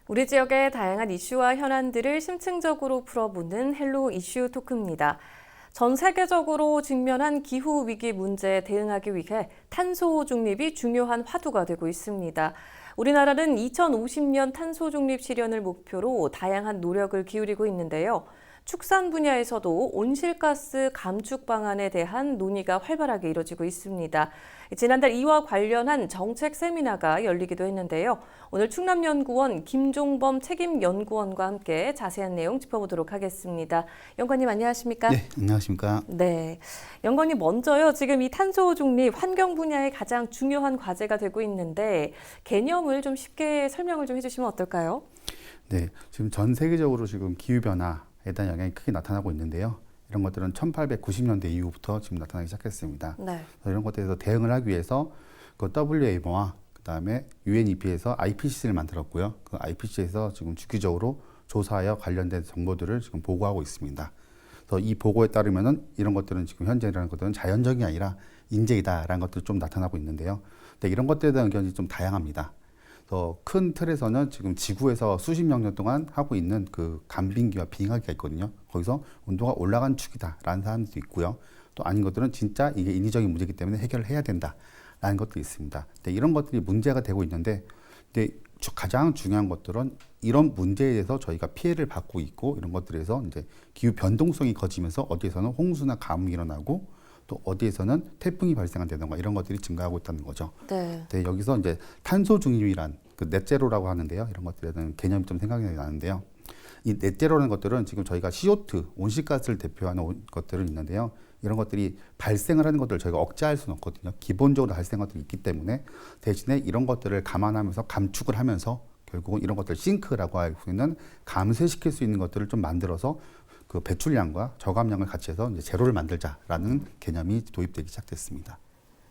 우리 지역의 다양한 이슈와 현안들을 심층적으로 풀어보는 헬로 이슈 토크입니다. 전 세계적으로 직면한 기후 위기 문제에 대응하기 위해 탄소 중립이 중요한 화두가 되고 있습니다. 우리나라는 2050년 탄소 중립 실현을 목표로 다양한 노력을 기울이고 있는데요. 축산 분야에서도 온실가스 감축 방안에 대한 논의가 활발하게 이뤄지고 있습니다. 지난달 이와 관련한 정책 세미나가 열리기도 했는데요. 오늘 충남연구원 김종범 책임연구원과 함께 자세한 내용 짚어보도록 하겠습니다. 연구원님 안녕하십니까? 네, 안녕하십니까? 네, 연구원님 먼저요. 지금 이 탄소 중립 환경 분야의 가장 중요한 과제가 되고 있는데 개념을 좀 쉽게 설명을 좀 해주시면 어떨까요? 네, 지금 전 세계적으로 지금 기후변화에 대한 영향이 크게 나타나고 있는데요. 이런 것들은 1890년대 이후부터 지금 나타나기 시작했습니다. 네. 이런 것들에 대해서 대응을 하기 위해서 그 WMO와 그다음에 UNEP에서 IPCC를 만들었고요. 그 IPCC에서 지금 주기적으로 조사하여 관련된 정보들을 지금 보고하고 있습니다. 그래서 이 보고에 따르면은 이런 것들은 지금 현재라는 것들은 자연적이 아니라 인재이다라는 것들이 좀 나타나고 있는데요. 근데 이런 것들에 대한 의견이 좀 다양합니다. 더 큰 틀에서는 지금 지구에서 수십 명 년 동안 하고 있는 그 간빙기와 빙하기가 있거든요. 거기서 온도가 올라간 축이다라는 사람들도 있고요. 또 아닌 것들은 진짜 이게 인위적인 문제이기 때문에 해결을 해야 된다라는 것도 있습니다. 근데 이런 것들이 문제가 되고 있는데, 근데 가장 중요한 것들은 이런 문제에 대해서 저희가 피해를 받고 있고 이런 것들에서 이제 기후 변동성이 커지면서 어디에서는 홍수나 가뭄이 일어나고 또 어디에서는 태풍이 발생한다든가 이런 것들이 증가하고 있다는 거죠. 네. 네, 여기서 이제 탄소 중립이란 그 넷제로라고 하는데요. 이런 것들에 대한 개념이 좀 생각이 나는데요. 이 넷제로라는 것들은 지금 저희가 CO2, 온실가스를 대표하는 것들은 있는데요. 이런 것들이 발생을 하는 것들을 저희가 억제할 수는 없거든요. 기본적으로 발생한 것들이 있기 때문에 대신에 이런 것들을 감안하면서 감축을 하면서 결국은 이런 것들 싱크라고 할 수 있는 감쇄시킬 수 있는 것들을 좀 만들어서 그 배출량과 저감량을 같이 해서 이제 제로를 만들자라는 개념이 도입되기 시작됐습니다.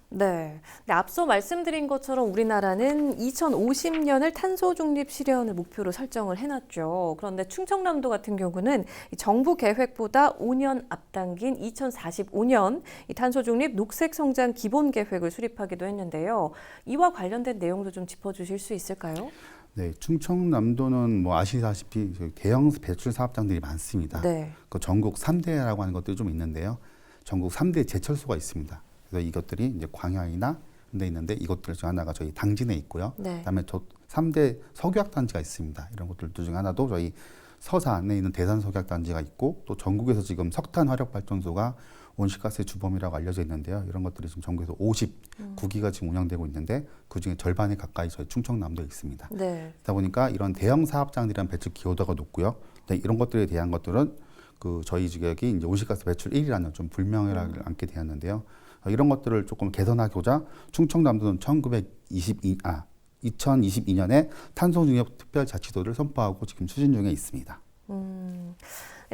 네. 근데 앞서 말씀드린 것처럼 우리나라는 2050년을 탄소 중립 실현을 목표로 설정을 해놨죠. 그런데 충청남도 같은 경우는 이 정부 계획보다 5년 앞당긴 2045년 이 탄소 중립 녹색 성장 기본 계획을 수립하기도 했는데요. 이와 관련된 내용도 좀 짚어주실 수 있을까요? 네, 충청남도는 뭐 아시다시피 대형 배출 사업장들이 많습니다. 네. 그 전국 3대라고 하는 것들이 좀 있는데요. 전국 3대 제철소가 있습니다. 그래서 이것들이 이제 광양이나 근데 있는데 이것들 중 하나가 저희 당진에 있고요. 네. 그다음에 저 3대 석유화단지가 있습니다. 이런 것들 중 하나도 저희 서산에 있는 대산 석유화단지가 있고 또 전국에서 지금 석탄 화력 발전소가 온실가스의 주범이라고 알려져 있는데요. 이런 것들이 지금 전국에서 59기가 지금 운영되고 있는데 그중에 절반에 가까이 저희 충청남도에 있습니다. 네. 그러다 보니까 이런 대형 사업장들이란 배출 기여도가 높고요. 근데 이런 것들에 대한 것들은 그 저희 지역이 이제 온실가스 배출 1위라는 좀 불명예를 안게 되었는데요. 이런 것들을 조금 개선하고자 충청남도는 2022년에 탄소중립 특별자치도를 선포하고 지금 추진 중에 있습니다.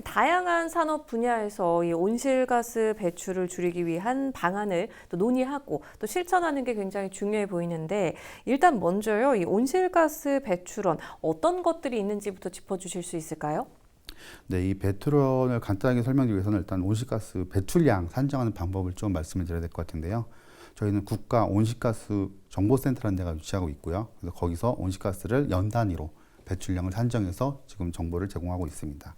다양한 산업 분야에서 이 온실가스 배출을 줄이기 위한 방안을 또 논의하고 또 실천하는 게 굉장히 중요해 보이는데 일단 먼저요, 이 온실가스 배출원 어떤 것들이 있는지부터 짚어주실 수 있을까요? 네, 이 배출원을 간단하게 설명드리기 위해서는 일단 온실가스 배출량 산정하는 방법을 좀 말씀을 드려야 될 것 같은데요. 저희는 국가 온실가스 정보센터라는 데가 위치하고 있고요. 그래서 거기서 온실가스를 연 단위로 배출량을 산정해서 지금 정보를 제공하고 있습니다.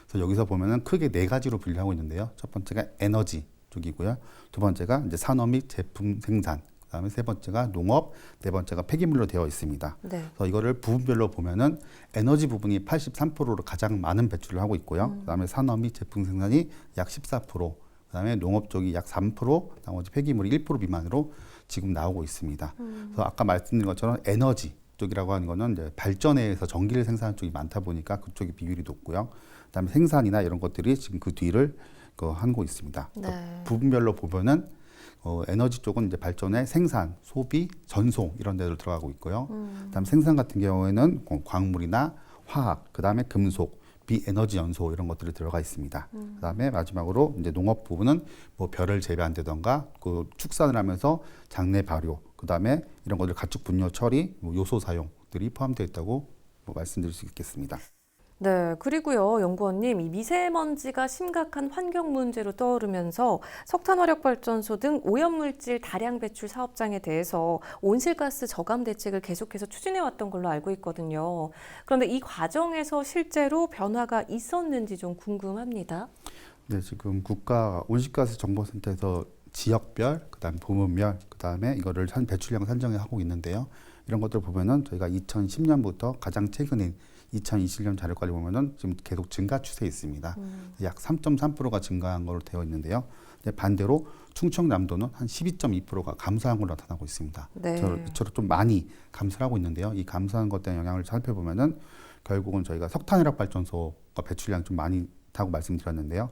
그래서 여기서 보면은 크게 네 가지로 분류하고 있는데요. 첫 번째가 에너지 쪽이고요. 두 번째가 이제 산업 및 제품 생산. 그다음에 세 번째가 농업, 네 번째가 폐기물로 되어 있습니다. 네. 그래서 이거를 부분별로 보면은 에너지 부분이 83%로 가장 많은 배출을 하고 있고요. 그다음에 산업 및 제품 생산이 약 14%, 그다음에 농업 쪽이 약 3%, 나머지 폐기물이 1% 미만으로 지금 나오고 있습니다. 그래서 아까 말씀드린 것처럼 에너지 쪽이라고 하는 거는 이제 발전에서 전기를 생산하는 쪽이 많다 보니까 그쪽이 비율이 높고요. 그다음에 생산이나 이런 것들이 지금 그 뒤를 하고 있습니다. 네. 부분별로 보면은 에너지 쪽은 이제 발전의 생산, 소비, 전송 이런 데로 들어가고 있고요. 그다음 생산 같은 경우에는 광물이나 화학, 그다음에 금속, 비에너지 연소 이런 것들이 들어가 있습니다. 그다음에 마지막으로 이제 농업 부분은 뭐 벼를 재배한다던가 그 축산을 하면서 장내 발효, 그다음에 이런 것들 가축 분뇨 처리, 뭐 요소 사용들이 포함되어 있다고 말씀드릴 수 있겠습니다. 네, 그리고요, 연구원님, 이 미세먼지가 심각한 환경 문제로 떠오르면서 석탄화력발전소 등 오염물질 다량 배출 사업장에 대해서 온실가스 저감 대책을 계속해서 추진해 왔던 걸로 알고 있거든요. 그런데 이 과정에서 실제로 변화가 있었는지 좀 궁금합니다. 네, 지금 국가 온실가스 정보센터에서 지역별, 그다음 부문별, 그다음에 이거를 배출량 산정을 하고 있는데요. 이런 것들 보면은 저희가 2010년부터 가장 최근인 2021년 자료까지 보면은 지금 계속 증가 추세에 있습니다. 약 3.3%가 증가한 걸로 되어 있는데요. 근데 반대로 충청남도는 한 12.2%가 감소한 걸로 나타나고 있습니다. 네. 저처럼 좀 많이 감소를 하고 있는데요. 이 감소한 것에 영향을 살펴보면은 결국은 저희가 석탄화력 발전소가 배출량 좀 많이 다고 말씀드렸는데요.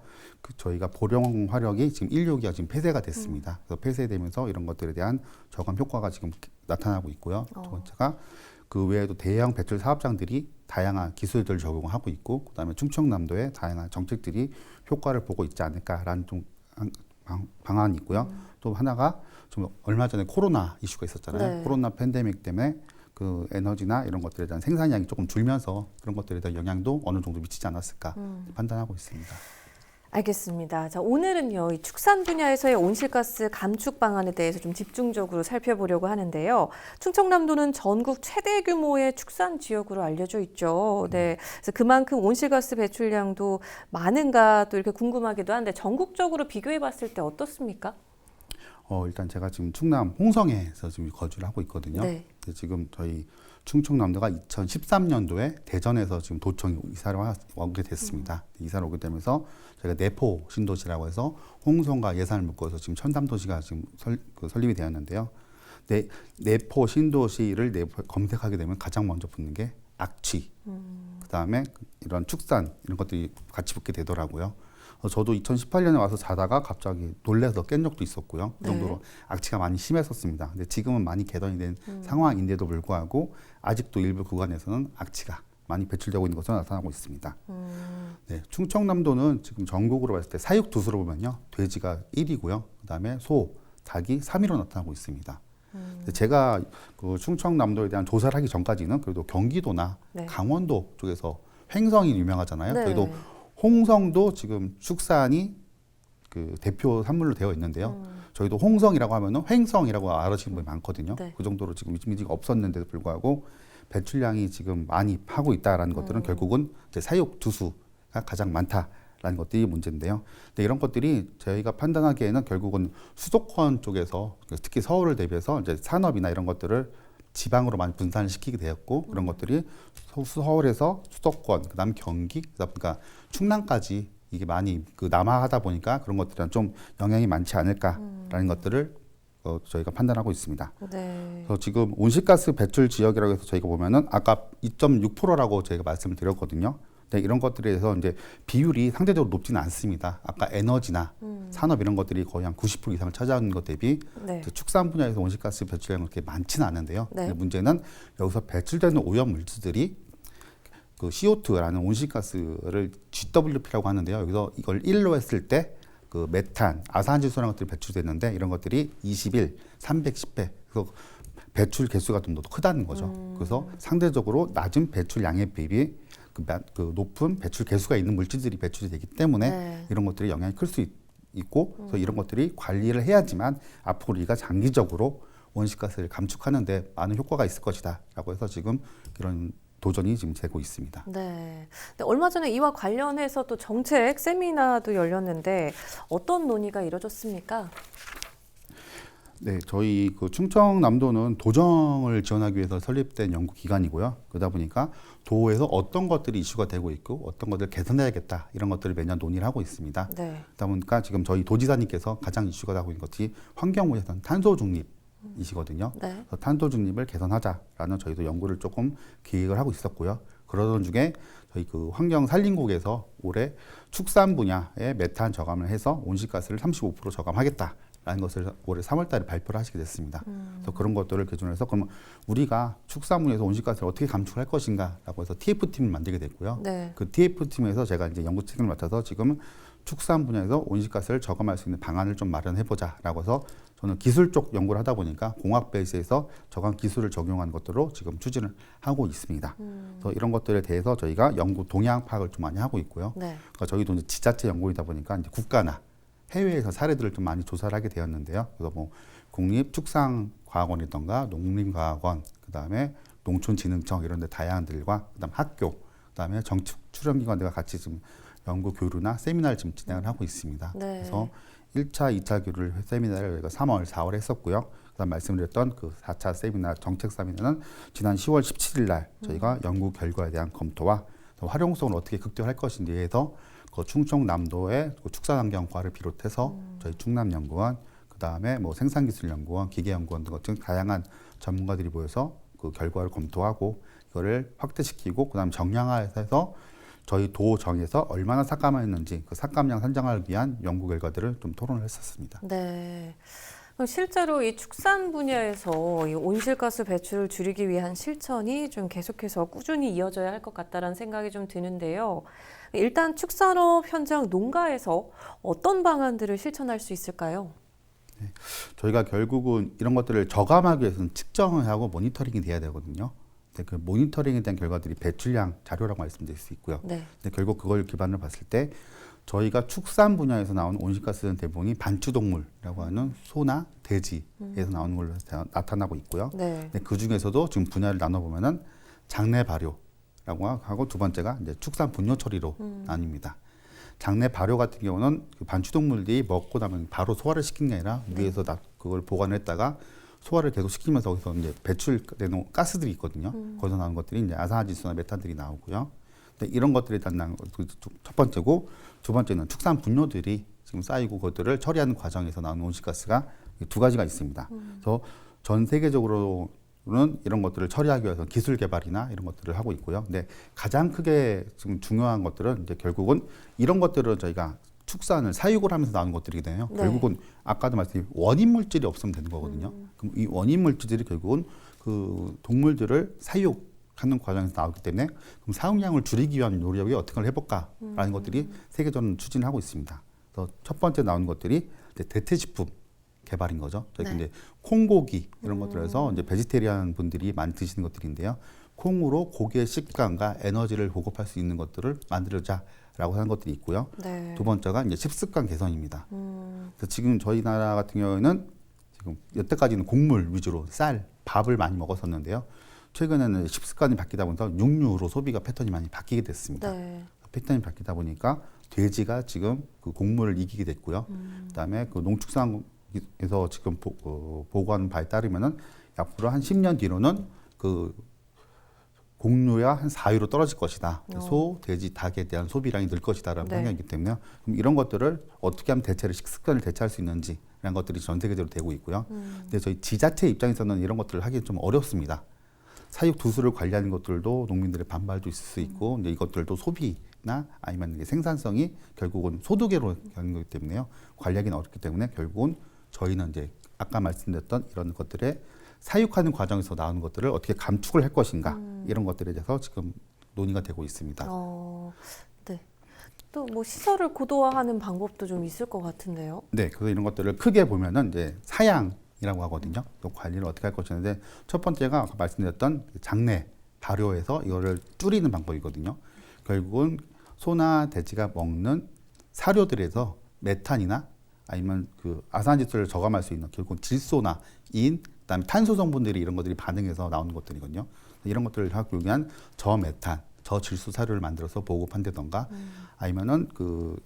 저희가 보령 화력이 지금 1호기가 지금 폐쇄가 됐습니다. 그래서 폐쇄되면서 이런 것들에 대한 저감 효과가 지금 나타나고 있고요. 두 번째가 그 외에도 대형 배출 사업장들이 다양한 기술들을 적용하고 있고, 그다음에 충청남도의 다양한 정책들이 효과를 보고 있지 않을까라는 좀 방안이 있고요. 또 하나가 좀 얼마 전에 코로나 이슈가 있었잖아요. 네. 코로나 팬데믹 때문에 그 에너지나 이런 것들에 대한 생산량이 조금 줄면서 그런 것들에 대한 영향도 어느 정도 미치지 않았을까 판단하고 있습니다. 알겠습니다. 자, 오늘은요, 이 축산 분야에서의 온실가스 감축 방안에 대해서 좀 집중적으로 살펴보려고 하는데요. 충청남도는 전국 최대 규모의 축산 지역으로 알려져 있죠. 네. 그래서 그만큼 온실가스 배출량도 많은가 또 이렇게 궁금하기도 한데 전국적으로 비교해 봤을 때 어떻습니까? 일단 제가 지금 충남 홍성에서 지금 거주를 하고 있거든요. 네. 근데 지금 저희 충청남도가 2013년도에 대전에서 지금 도청이 이사를 오게 됐습니다. 이사를 오게 되면서 저희가 내포 신도시라고 해서 홍성과 예산을 묶어서 지금 첨담도시가 지금 설립이 되었는데요. 내포 신도시를 검색하게 되면 가장 먼저 붙는 게 악취, 그다음에 이런 축산 이런 것들이 같이 붙게 되더라고요. 저도 2018년에 와서 자다가 갑자기 놀래서 깬 적도 있었고요. 그 정도로 네. 악취가 많이 심했었습니다. 근데 지금은 많이 개선이 된 상황인데도 불구하고 아직도 일부 구간에서는 악취가 많이 배출되고 있는 것으로 나타나고 있습니다. 네, 충청남도는 지금 전국으로 봤을 때 사육두수로 보면요. 돼지가 1위고요. 그다음에 소, 닭이 3위로 나타나고 있습니다. 제가 그 충청남도에 대한 조사를 하기 전까지는 그래도 경기도나 네. 강원도 쪽에서 횡성이 유명하잖아요. 네. 저희도 홍성도 지금 축산이 그 대표 산물로 되어 있는데요. 저희도 홍성이라고 하면은 횡성이라고 알아시는 분이 많거든요. 네. 그 정도로 지금 이미지가 없었는데도 불구하고 배출량이 지금 많이 하고 있다라는 것들은 결국은 이제 사육 두수가 가장 많다라는 것들이 문제인데요. 근데 이런 것들이 저희가 판단하기에는 결국은 수도권 쪽에서 특히 서울을 대비해서 이제 산업이나 이런 것들을 지방으로 많이 분산을 시키게 되었고 그런 것들이 서울에서 수도권, 그다음 경기, 그러니까 충남까지 이게 많이 그 남하하다 보니까 그런 것들은 좀 영향이 많지 않을까라는 것들을 저희가 판단하고 있습니다. 네. 그래서 지금 온실가스 배출 지역이라고 해서 저희가 보면은 아까 2.6%라고 저희가 말씀을 드렸거든요. 근데 이런 것들에 대해서 이제 비율이 상대적으로 높지는 않습니다. 아까 에너지나 산업 이런 것들이 거의 한 90% 이상을 차지하는 것 대비 네. 축산 분야에서 온실가스 배출량은 그렇게 많지는 않은데요. 네. 근데 문제는 여기서 배출되는 오염 물질들이 그 CO2라는 온실가스를 GWP라고 하는데요. 여기서 이걸 1로 했을 때 그 메탄, 아산화질소라는 것들이 배출되는데 이런 것들이 21, 310배. 그래서 배출 개수가 좀 더 크다는 거죠. 그래서 상대적으로 낮은 배출량에 비해 그 높은 배출 개수가 있는 물질들이 배출이 되기 때문에 네. 이런 것들이 영향이 클 수 있고 그래서 이런 것들이 관리를 해야지만 앞으로 우리가 장기적으로 온실가스를 감축하는데 많은 효과가 있을 것이다라고 해서 지금 이런 도전이 지금 되고 있습니다. 네. 근데 얼마 전에 이와 관련해서 또 정책 세미나도 열렸는데 어떤 논의가 이뤄졌습니까? 네, 저희 그 충청남도는 도정을 지원하기 위해서 설립된 연구기관이고요. 그러다 보니까 도에서 어떤 것들이 이슈가 되고 있고 어떤 것들을 개선해야겠다 이런 것들을 매년 논의를 하고 있습니다. 네. 그러다 보니까 지금 저희 도지사님께서 가장 이슈가 되고 있는 것이 환경부에서는 탄소 중립이시거든요. 네. 그래서 탄소 중립을 개선하자라는 저희도 연구를 조금 기획을 하고 있었고요. 그러던 중에 저희 그 환경산림국에서 올해 축산 분야에 메탄 저감을 해서 온실가스를 35% 저감하겠다라는 것을 올해 3월달에 발표를 하시게 됐습니다. 그래서 그런 것들을 기준으로 해서 그러면 우리가 축산 분야에서 온실가스를 어떻게 감축할 것인가라고 해서 TF팀을 만들게 됐고요. 네. 그 TF팀에서 제가 이제 연구 책임을 맡아서 지금 축산 분야에서 온실가스를 저감할 수 있는 방안을 좀 마련해 보자라고 해서 저는 기술 쪽 연구를 하다 보니까 공학 베이스에서 저간 기술을 적용한 것들로 지금 추진을 하고 있습니다. 그래서 이런 것들에 대해서 저희가 연구 동향 파악을 좀 많이 하고 있고요. 네. 그러니까 저희도 이제 지자체 연구이다 보니까 이제 국가나 해외에서 사례들을 좀 많이 조사를 하게 되었는데요. 그래서 뭐 국립축산과학원이던가 농림과학원, 그다음에 농촌진흥청 이런 데 다양한 들과 그다음 학교, 그다음에 정책 출연기관들과 같이 좀 연구 교류나 세미나를 지금 진행을 하고 있습니다. 네. 그래서 1차, 2차 교류 세미나를 저희가 3월, 4월에 했었고요. 그다음 말씀드렸던 그 4차 세미나 정책 세미나는 지난 10월 17일 날 저희가 연구 결과에 대한 검토와 활용성을 어떻게 극대화할 것인지에 대해서 그 충청남도의 그 축산환경과를 비롯해서 저희 충남연구원, 그다음에 뭐 생산기술연구원, 기계연구원 등 같은 다양한 전문가들이 모여서 그 결과를 검토하고 이거를 확대시키고 그다음 정량화해서 저희 도정에서 얼마나 삭감했는지 그 삭감량 산정을 위한 연구 결과들을 좀 토론을 했었습니다. 네. 그럼 실제로 이 축산 분야에서 이 온실가스 배출을 줄이기 위한 실천이 좀 계속해서 꾸준히 이어져야 할 것 같다라는 생각이 좀 드는데요. 일단 축산업 현장 농가에서 어떤 방안들을 실천할 수 있을까요? 저희가 결국은 이런 것들을 저감하기 위해서는 측정을 하고 모니터링이 돼야 되거든요. 근데 그 모니터링에 대한 결과들이 배출량 자료라고 말씀드릴 수 있고요. 네. 근데 결국 그걸 기반으로 봤을 때 저희가 축산 분야에서 나오는 온실가스는 대부분이 반추동물이라고 하는 소나 돼지에서 나오는 걸로 나타나고 있고요. 네. 근데 그 중에서도 지금 분야를 나눠보면은 장내 발효라고 하고 두 번째가 이제 축산 분뇨 처리로 나뉩니다. 장내 발효 같은 경우는 그 반추동물들이 먹고 나면 바로 소화를 시키는 게 아니라 위에서 그걸 보관을 했다가 소화를 계속 시키면서 거기서 이제 배출되는 가스들이 있거든요. 거기서 나오는 것들이 이제 아산화질소나 메탄들이 나오고요. 근데 이런 것들이 일단 첫 번째고 두 번째는 축산 분뇨들이 지금 쌓이고 그것들을 처리하는 과정에서 나오는 온실가스가 두 가지가 있습니다. 그래서 전 세계적으로는 이런 것들을 처리하기 위해서 기술 개발이나 이런 것들을 하고 있고요. 근데 가장 크게 지금 중요한 것들은 이제 결국은 이런 것들을 저희가 축산을 사육을 하면서 나오는 것들이거든요. 네. 결국은 아까도 말씀드린 원인 물질이 없으면 되는 거거든요. 그럼 이 원인 물질들이 결국은 그 동물들을 사육하는 과정에서 나오기 때문에 그럼 사육량을 줄이기 위한 노력이 어떻게 해볼까라는 것들이 세계적으로 추진하고 있습니다. 그래서 첫 번째 나오는 것들이 이제 대체식품 개발인 거죠. 저희 네. 이제 콩고기 이런 것들에서 이제 베지테리안 분들이 많이 드시는 것들인데요. 콩으로 고기의 식감과 에너지를 보급할 수 있는 것들을 만들자라고 하는 것들이 있고요. 네. 두 번째가 이제 식습관 개선입니다. 그래서 지금 저희 나라 같은 경우에는 지금 여태까지는 곡물 위주로 쌀, 밥을 많이 먹었었는데요. 최근에는 식습관이 바뀌다 보니까 육류로 소비가 패턴이 많이 바뀌게 됐습니다. 네. 패턴이 바뀌다 보니까 돼지가 지금 그 곡물을 이기게 됐고요. 그다음에 그 농축산에서 지금 보고하는 바에 따르면은 앞으로 한 10년 뒤로는 그 곡류야 한 4위로 떨어질 것이다. 소, 돼지, 닭에 대한 소비량이 늘 것이다라는 네. 생각이기 때문에 그럼 이런 것들을 어떻게 하면 식습관을 대체할 수 있는지라는 것들이 전 세계적으로 되고 있고요. 근데 저희 지자체 입장에서는 이런 것들을 하기 좀 어렵습니다. 사육 두수를 관리하는 것들도 농민들의 반발도 있을 수 있고 근데 이것들도 소비나 아니면 이게 생산성이 결국은 소득으로 가는 거기 때문에요. 관리하기는 어렵기 때문에 결국은 저희는 이제 아까 말씀드렸던 이런 것들의 사육하는 과정에서 나오는 것들을 어떻게 감축을 할 것인가 이런 것들에 대해서 지금 논의가 되고 있습니다. 네. 또 뭐 시설을 고도화하는 방법도 좀 있을 것 같은데요. 네, 그래서 이런 것들을 크게 보면은 이제 사양이라고 하거든요. 또 관리를 어떻게 할 것인데 첫 번째가 아까 말씀드렸던 장내 발효해서 이거를 줄이는 방법이거든요. 결국은 소나 돼지가 먹는 사료들에서 메탄이나 아니면 그 아산화질소를 저감할 수 있는 결국 질소나 인 그다음에 탄소 성분들이 이런 것들이 반응해서 나오는 것들이거든요. 이런 것들을 하기 위한 저메탄, 저질소 사료를 만들어서 보급한다던가 아니면은 그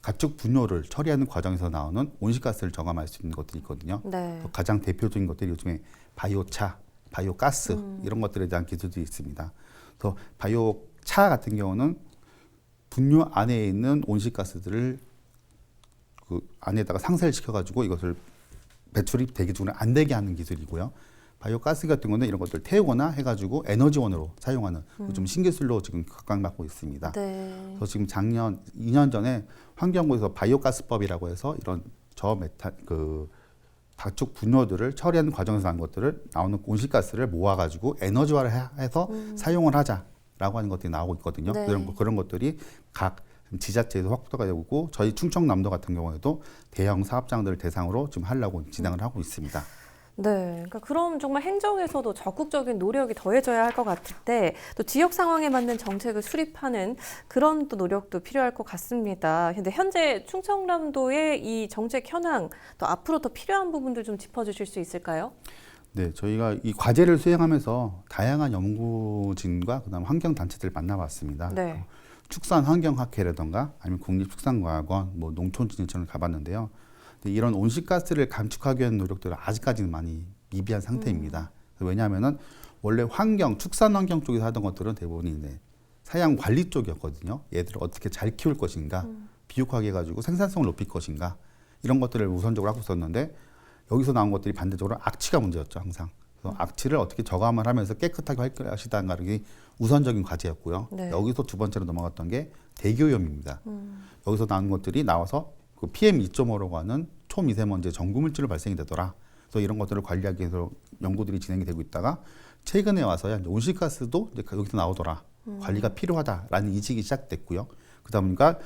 가축 분뇨를 처리하는 과정에서 나오는 온실가스를 저감할 수 있는 것들이 있거든요. 네. 가장 대표적인 것들이 요즘에 바이오차, 바이오가스 이런 것들에 대한 기술들이 있습니다. 그래서 바이오차 같은 경우는 분뇨 안에 있는 온실가스들을 그 안에다가 상쇄를 시켜가지고 이것을 배출이 대기중에 안 되게 하는 기술이고요. 바이오가스 같은 거는 이런 것들 태우거나 해가지고 에너지원으로 사용하는 좀 신기술로 지금 각광받고 있습니다. 네. 그래서 지금 작년 2년 전에 환경부에서 바이오가스법이라고 해서 이런 저메탄 그 가축 분뇨들을 처리하는 과정에서 나는 것들을 나오는 온실가스를 모아가지고 에너지화를 해서 사용을 하자라고 하는 것들이 나오고 있거든요. 네. 그런 것들이 각 지자체에서 확보가 되고 저희 충청남도 같은 경우에도 대형 사업장들을 대상으로 지금 하려고 진행을 하고 있습니다. 네, 그러니까 그럼 정말 행정에서도 적극적인 노력이 더해져야 할 것 같은데 또 지역 상황에 맞는 정책을 수립하는 그런 또 노력도 필요할 것 같습니다. 근데 현재 충청남도의 이 정책 현황 또 앞으로 더 필요한 부분들 좀 짚어주실 수 있을까요? 네, 저희가 이 과제를 수행하면서 다양한 연구진과 그다음 환경 단체들을 만나봤습니다. 네. 축산환경학회라던가 아니면 국립축산과학원, 뭐 농촌진흥청을 가봤는데요. 근데 이런 온실가스를 감축하기 위한 노력들은 아직까지는 많이 미비한 상태입니다. 왜냐하면은 원래 축산환경 쪽에서 하던 것들은 대부분 이제 사양 관리 쪽이었거든요. 얘들을 어떻게 잘 키울 것인가, 비옥하게 해가지고 생산성을 높일 것인가 이런 것들을 우선적으로 하고 있었는데 여기서 나온 것들이 반대적으로 악취가 문제였죠, 항상. 그래서 악취를 어떻게 저감을 하면서 깨끗하게 할 것이다는 게 우선적인 과제였고요. 네. 여기서 두 번째로 넘어갔던 게 대기오염입니다. 여기서 나온 것들이 나와서 그 PM 2.5라고 하는 초미세먼지 전구물질로 발생이 되더라. 그래서 이런 것들을 관리하기 위해서 연구들이 진행이 되고 있다가 최근에 와서야 이제 온실가스도 이제 여기서 나오더라. 관리가 필요하다라는 인식이 시작됐고요. 그러다 보니까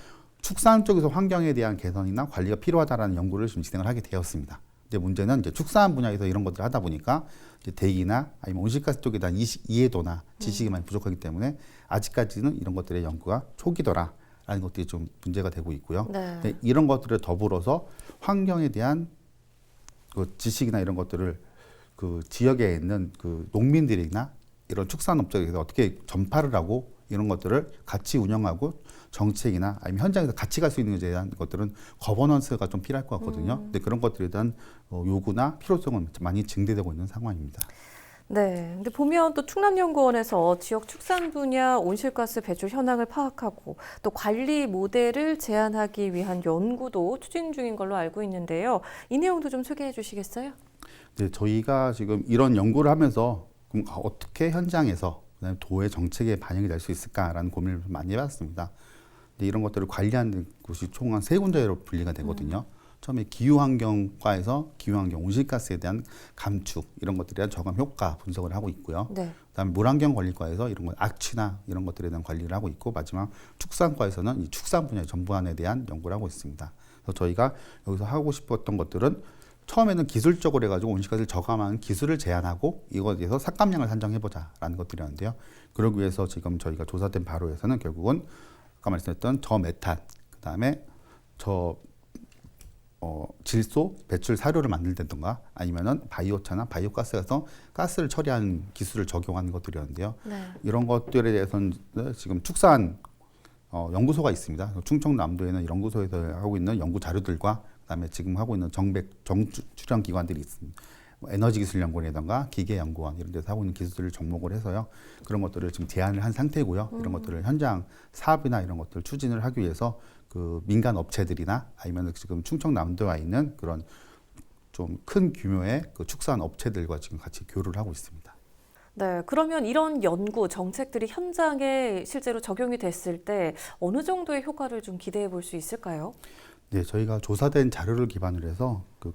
축산 쪽에서 환경에 대한 개선이나 관리가 필요하다라는 연구를 지금 진행을 하게 되었습니다. 이제 문제는 이제 축산 분야에서 이런 것들을 하다 보니까 이제 대기나 아니면 온실가스 쪽에 대한 이해도나 지식이 많이 부족하기 때문에 아직까지는 이런 것들의 연구가 초기더라라는 것들이 좀 문제가 되고 있고요. 네. 근데 이런 것들을 더불어서 환경에 대한 그 지식이나 이런 것들을 그 지역에 있는 그 농민들이나 이런 축산업체에서 어떻게 전파를 하고 이런 것들을 같이 운영하고 정책이나 아니면 현장에서 같이 갈 수 있는 것에 대한 것들은 거버넌스가 좀 필요할 것 같거든요. 근데 그런 것들에 대한 요구나 필요성은 많이 증대되고 있는 상황입니다. 네, 근데 보면 또 충남연구원에서 지역 축산 분야 온실가스 배출 현황을 파악하고 또 관리 모델을 제안하기 위한 연구도 추진 중인 걸로 알고 있는데요. 이 내용도 좀 소개해 주시겠어요? 네, 저희가 지금 이런 연구를 하면서 그럼 어떻게 현장에서 그다음에 도의 정책에 반영이 될 수 있을까라는 고민을 많이 해봤습니다. 근데 이런 것들을 관리하는 곳이 총 한 세 군데로 분리가 되거든요. 처음에 기후환경과에서 기후환경 온실가스에 대한 감축 이런 것들에 대한 저감 효과 분석을 하고 있고요. 네. 그다음에 물환경관리과에서 이런 것 악취나 이런 것들에 대한 관리를 하고 있고 마지막 축산과에서는 이 축산 분야의 전반에 대한 연구를 하고 있습니다. 그래서 저희가 여기서 하고 싶었던 것들은 처음에는 기술적으로 해가지고 온실가스를 저감하는 기술을 제안하고 이거에 대해서 삭감량을 산정해보자라는 것들이었는데요. 그러기 위해서 지금 저희가 조사된 바로에서는 결국은 아까 말씀드렸던 저메탄, 그다음에 질소 배출 사료를 만들던가 아니면은 바이오차나 바이오가스에서 가스를 처리하는 기술을 적용하는 것들이었는데요. 네. 이런 것들에 대해서는 지금 축산 연구소가 있습니다. 충청남도에는 연구소에서 하고 있는 연구 자료들과 그다음에 지금 하고 있는 정출연 기관들이 있습니다. 에너지기술연구원이라든가 기계연구원 이런 데서 하고 있는 기술들을 접목을 해서요. 그런 것들을 지금 제안을 한 상태고요. 이런 것들을 현장 사업이나 이런 것들을 추진을 하기 위해서 그 민간 업체들이나 아니면 지금 충청남도에 있는 그런 좀 큰 규모의 그 축산 업체들과 지금 같이 교류를 하고 있습니다. 네, 그러면 이런 연구 정책들이 현장에 실제로 적용이 됐을 때 어느 정도의 효과를 좀 기대해 볼 수 있을까요? 네, 저희가 조사된 자료를 기반으로 해서 그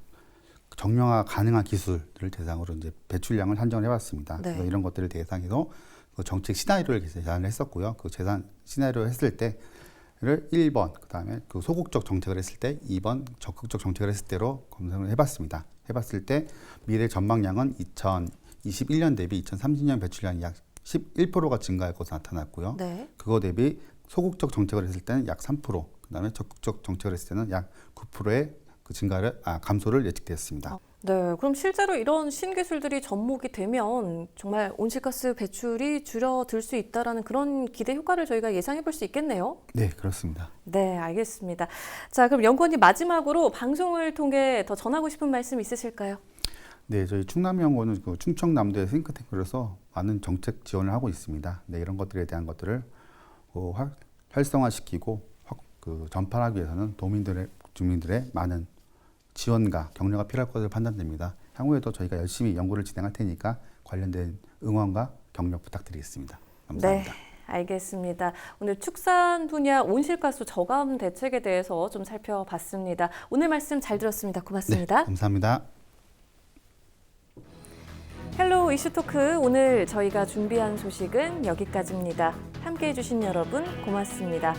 정량화 가능한 기술들을 대상으로 이제 배출량을 한정을 해봤습니다. 네. 그래서 이런 것들을 대상으로 그 정책 시나리오를 제안을 했었고요. 그 제안 시나리오 했을 때를 1번, 그다음에 그 소극적 정책을 했을 때 2번 적극적 정책을 했을 때로 검증을 해봤습니다. 해봤을 때 미래 전망량은 2021년 대비 2030년 배출량이 약 11%가 증가할 것으로 나타났고요. 네. 그거 대비 소극적 정책을 했을 때는 약 3%, 그다음에 적극적 정책을 했을 때는 약 9%의 그 감소를 예측되었습니다. 네, 그럼 실제로 이런 신기술들이 접목이 되면 정말 온실가스 배출이 줄어들 수 있다라는 그런 기대 효과를 저희가 예상해 볼 수 있겠네요. 네, 그렇습니다. 네, 알겠습니다. 자, 그럼 연구원님 마지막으로 방송을 통해 더 전하고 싶은 말씀 있으실까요? 네, 저희 충남연구원은 그 충청남도의 싱크탱크로서 많은 정책 지원을 하고 있습니다. 네, 이런 것들에 대한 것들을 활성화시키고 전파하기 위해서는 주민들의 많은 지원과 격려가 필요할 것으로 판단됩니다. 향후에도 저희가 열심히 연구를 진행할 테니까 관련된 응원과 격려 부탁드리겠습니다. 감사합니다. 네, 알겠습니다. 오늘 축산 분야 온실가스 저감 대책에 대해서 좀 살펴봤습니다. 오늘 말씀 잘 들었습니다. 고맙습니다. 네, 감사합니다. 헬로 이슈토크 오늘 저희가 준비한 소식은 여기까지입니다. 함께해 주신 여러분 고맙습니다.